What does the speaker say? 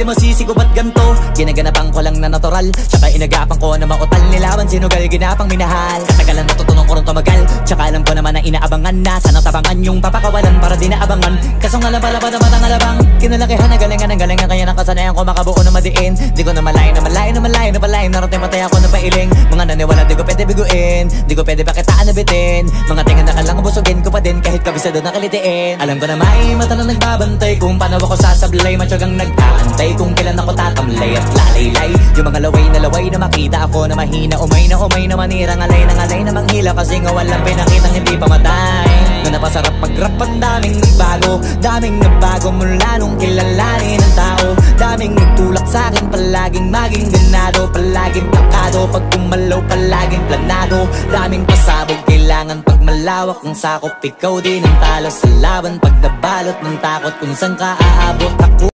di masisi ko ba't ganto? Ginaganapan ko lang na natural, tsaka inagapan ko na mautal. Nilawan sinugal, ginapang minahal. Katagalan natutunan ko rin tumagal, tsaka alam ko naman na inaabangan na. Sana tabangan yung papakawalan para di naabangan. Kaso nga lang pala ba naman ang alabang kinalakihan na galingan ng galingan, kaya nakasanayan ko makabuo na madiin. Di ko na malayo na malayo na malayo na malayo. Narating matay ako na pailing. Mga naniwala di ko pwede biguin, di ko pwede pakitaan na bitin. Mga tingan na kalang busugin ko pa din kahit kabisado na kalitiin. Alam ko na may mata na nagbabantay kung paano ako sasablay. Matyagang nag-aantay kung kailan ako tatamlay at lalaylay. Yung mga laway na makita ako na mahina. Umay na manira, ngalay na manghila. Kasi nga walang pinakitang hindi pamatay. Na napasarap mag-rap, ang daming nagbago mula nung kilalanin ng tao. Daming nagtulak sa'kin, palaging maging ganado, palaging plakado. Pag kumalaw, palaging planado. Daming pasabog, kailangan pag malawak ang sakop. Ikaw din ang talo sa laban pag nabalot ng takot kung saan ka aabot ako.